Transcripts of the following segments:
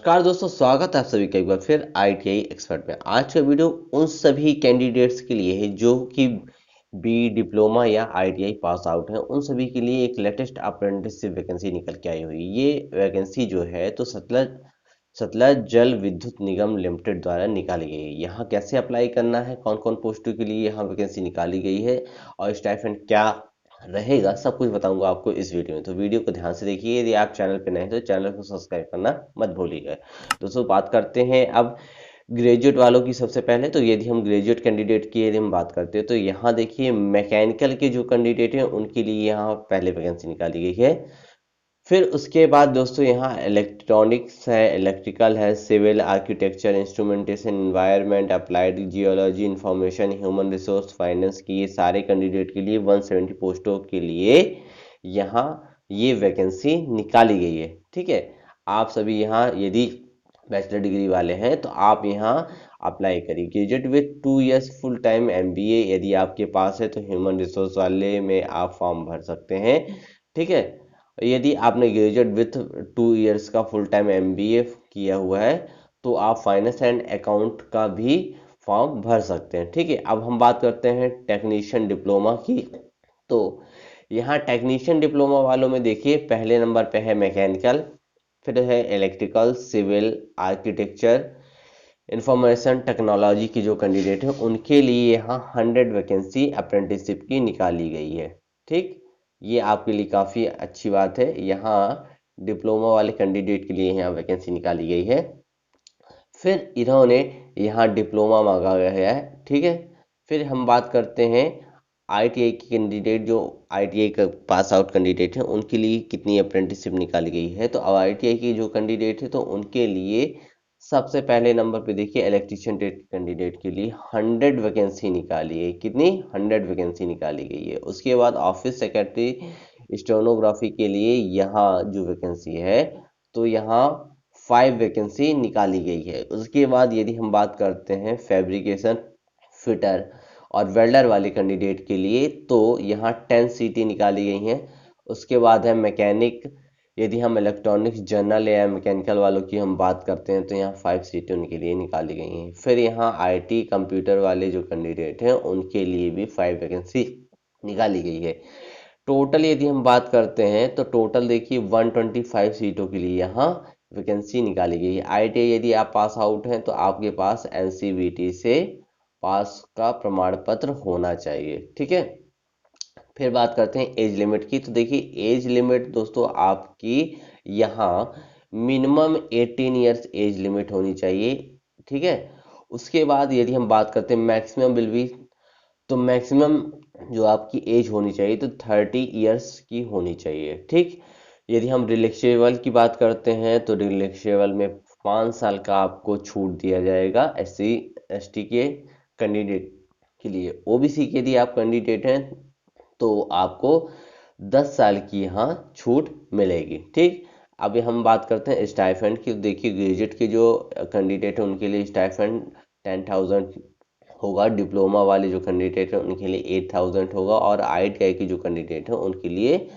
नमस्कार दोस्तों, स्वागत है आप सभी का एक बार फिर आईटीआई एक्सपर्ट में। आज का वीडियो उन सभी कैंडिडेट्स के लिए है जो कि बी डिप्लोमा या आईटीआई पास आउट है। उन सभी के लिए एक लेटेस्ट अप्रेंटिसशिप वैकेंसी निकल के आई हुई। ये वैकेंसी जो है तो सतलज सतलज जल विद्युत निगम लिमिटेड द्वारा निकाली गई है। यहाँ कैसे अप्लाई करना है, कौन कौन पोस्टों के लिए यहाँ वैकेंसी निकाली गई है और स्टाइपेंड क्या रहेगा, सब कुछ बताऊंगा आपको इस वीडियो में। तो वीडियो को ध्यान से देखिए। यदि आप चैनल पे नए हैं तो चैनल को सब्सक्राइब करना मत भूलिएगा। दोस्तों, बात करते हैं अब ग्रेजुएट वालों की। सबसे पहले तो यदि हम ग्रेजुएट कैंडिडेट की यदि हम बात करते हैं तो यहाँ देखिए मैकेनिकल के जो कैंडिडेट हैं उनके लिए यहाँ पहले वैकेंसी निकाली गई है। फिर उसके बाद दोस्तों यहाँ इलेक्ट्रॉनिक्स है, इलेक्ट्रिकल है, civil, architecture, instrumentation, environment, applied geology, information, human resource, finance की ये सारे कैंडिडेट के लिए 170 पोस्टों के लिए यहाँ ये वैकेंसी निकाली गई है। ठीक है, आप सभी यहाँ यदि बैचलर डिग्री वाले हैं तो आप यहाँ अप्लाई करिए। Graduate with 2 years full time MBA यदि आपके पास है तो ह्यूमन रिसोर्स वाले में आप फॉर्म भर सकते हैं। ठीक है, यदि आपने ग्रेजुएट विथ 2 इयर्स का फुल टाइम एमबीए किया हुआ है तो आप फाइनेंस एंड अकाउंट का भी फॉर्म भर सकते हैं। ठीक है, अब हम बात करते हैं टेक्नीशियन डिप्लोमा की। तो यहाँ टेक्नीशियन डिप्लोमा वालों में देखिए पहले नंबर पे है मैकेनिकल, फिर है electrical, civil, architecture, information technology की जो कैंडिडेट है उनके लिए यहाँ 100 वैकेंसी अप्रेंटिसशिप की निकाली गई है। ठीक, ये आपके लिए काफ़ी अच्छी बात है। यहाँ डिप्लोमा वाले कैंडिडेट के लिए यहाँ वैकेंसी निकाली गई है। फिर इन्होंने यहाँ डिप्लोमा मांगा गया है। ठीक है, फिर हम बात करते हैं आईटीआई के कैंडिडेट, जो आईटीआई का पास आउट कैंडिडेट हैं उनके लिए कितनी अप्रेंटिसशिप निकाली गई है। तो अब आईटीआई की जो कैंडिडेट है तो उनके लिए सबसे पहले नंबर पे देखिए इलेक्ट्रीशियन कैंडिडेट के लिए 100 वैकेंसी निकाली है। कितनी? 100 वैकेंसी निकाली गई है। उसके बाद ऑफिस सेक्रेटरी स्टेनोग्राफी के लिए यहाँ जो वैकेंसी है तो यहाँ 5 वैकेंसी निकाली गई है। उसके बाद यदि हम बात करते हैं फैब्रिकेशन फिटर और वेल्डर वाले कैंडिडेट के लिए तो यहाँ 10 सीटें निकाली गई हैं। उसके बाद है मैकेनिक, यदि हम इलेक्ट्रॉनिक्स जनरल या मैकेनिकल वालों की हम बात करते हैं तो यहाँ 5 सीटें उनके लिए निकाली गई हैं। फिर यहाँ आईटी कंप्यूटर वाले जो कैंडिडेट हैं उनके लिए भी 5 वैकेंसी निकाली गई है। टोटल यदि हम बात करते हैं तो टोटल देखिए 125 सीटों के लिए यहाँ वैकेंसी निकाली गई है। आईटीआई यदि आप पास आउट हैं तो आपके पास एनसीवीटी से पास का प्रमाण पत्र होना चाहिए। ठीक है, फिर बात करते हैं एज लिमिट की। तो देखिए एज लिमिट दोस्तों आपकी यहाँ मिनिमम 18 इयर्स एज लिमिट होनी चाहिए। ठीक है, उसके बाद यदि हम बात करते हैं मैक्सिमम विल बी, तो मैक्सिमम जो आपकी एज होनी चाहिए तो 30 इयर्स की होनी चाहिए। ठीक, यदि हम रिलैक्सेबल की बात करते हैं तो रिलैक्सेबल में 5 साल का आपको छूट दिया जाएगा एससी एसटी के कैंडिडेट के लिए। ओबीसी के यदि आप कैंडिडेट हैं तो आपको 10 साल की यहाँ छूट मिलेगी। ठीक, अभी हम बात करते हैं स्टाइफंड की। देखिए ग्रेजुएट के जो कैंडिडेट हैं उनके लिए स्टाइफंड 10,000 होगा, डिप्लोमा वाले जो कैंडिडेट हैं उनके लिए 8,000 होगा और आईटीआई के जो कैंडिडेट हैं उनके लिए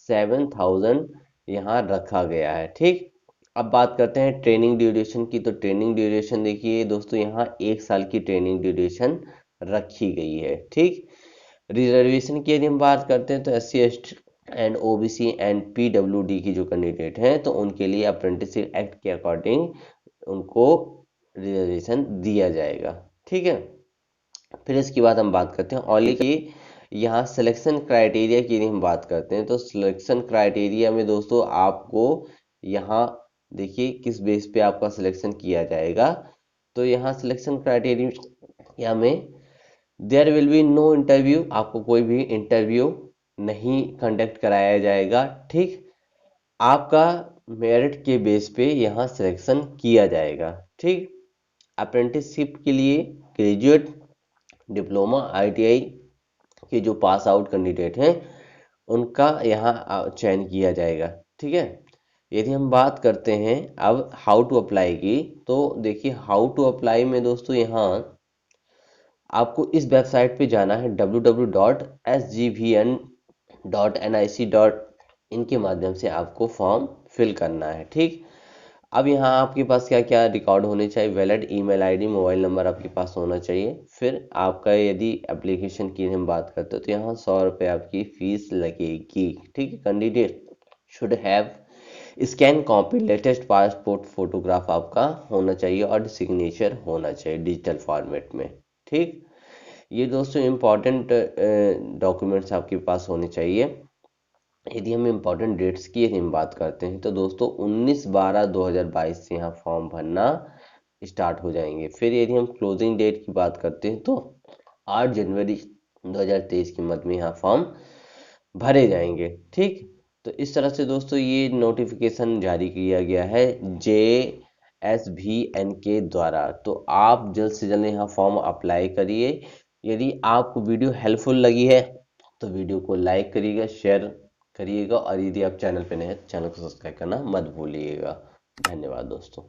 7,000 यहाँ रखा गया है। ठीक, अब बात करते हैं ट्रेनिंग ड्यूरेशन की। तो ट्रेनिंग ड्यूरेशन देखिए दोस्तों यहाँ 1 साल की ट्रेनिंग ड्यूरेशन रखी गई है। ठीक, रिजर्वेशन की यदि हम बात करते हैं तो SC ST and OBC and PWD की जो कैंडिडेट हैं तो उनके लिए अप्रेंटिसशिप एक्ट के अकॉर्डिंग उनको रिजर्वेशन दिया जाएगा। ठीक है, फिर इसके बाद हम बात करते हैं ओनली की। यहाँ सिलेक्शन क्राइटेरिया की यदि हम बात करते हैं तो सिलेक्शन क्राइटेरिया में दोस्तों आपको यहाँ देखिए किस बेस पे आपका सिलेक्शन किया जाएगा। तो यहाँ सिलेक्शन क्राइटेरिया में there will be no interview, आपको कोई भी इंटरव्यू नहीं कंडक्ट कराया जाएगा। ठीक, आपका मेरिट के बेस पे यहाँ सिलेक्शन किया जाएगा। ठीक, अप्रेंटिसशिप के लिए ग्रेजुएट, डिप्लोमा, आईटीआई के जो पास आउट कैंडिडेट हैं उनका यहाँ चयन किया जाएगा। ठीक है, यदि हम बात करते हैं अब हाउ टू अप्लाई की, तो देखिए हाउ टू अप्लाई में दोस्तों यहाँ आपको इस वेबसाइट पे जाना है www.sgvn.nic.in के माध्यम से आपको फॉर्म फिल करना है। ठीक, अब यहाँ आपके पास क्या क्या रिकॉर्ड होने चाहिए, valid email ID, mobile number आपके पास होना चाहिए। फिर आपका यदि एप्लीकेशन की हम बात करते हैं तो यहाँ 100 रुपये आपकी फीस लगेगी। ठीक है, candidate should have scan copy latest passport photograph आपका होना चाहिए और सिग्नेचर होना चाहिए डिजिटल फॉर्मेट में। ठीक, ये दोस्तों इम्पॉर्टेंट डॉक्यूमेंट्स आपके पास होने चाहिए। यदि हम इम्पोर्टेंट डेट्स की यदि हम बात करते हैं तो दोस्तों 19/12/2022 से यहाँ फॉर्म भरना स्टार्ट हो जाएंगे। फिर यदि हम क्लोजिंग डेट की बात करते हैं तो 8 जनवरी 2023 की मध्य में यहाँ फॉर्म भरे जाएंगे। ठीक, तो इस तरह से दोस्तों ये नोटिफिकेशन जारी किया गया है JSVN के द्वारा। तो आप जल्द से जल्द यहाँ फॉर्म अप्लाई करिए। यदि आपको वीडियो हेल्पफुल लगी है तो वीडियो को लाइक करिएगा, शेयर करिएगा, और यदि आप चैनल पे नए हैं तो चैनल को सब्सक्राइब करना मत भूलिएगा। धन्यवाद दोस्तों।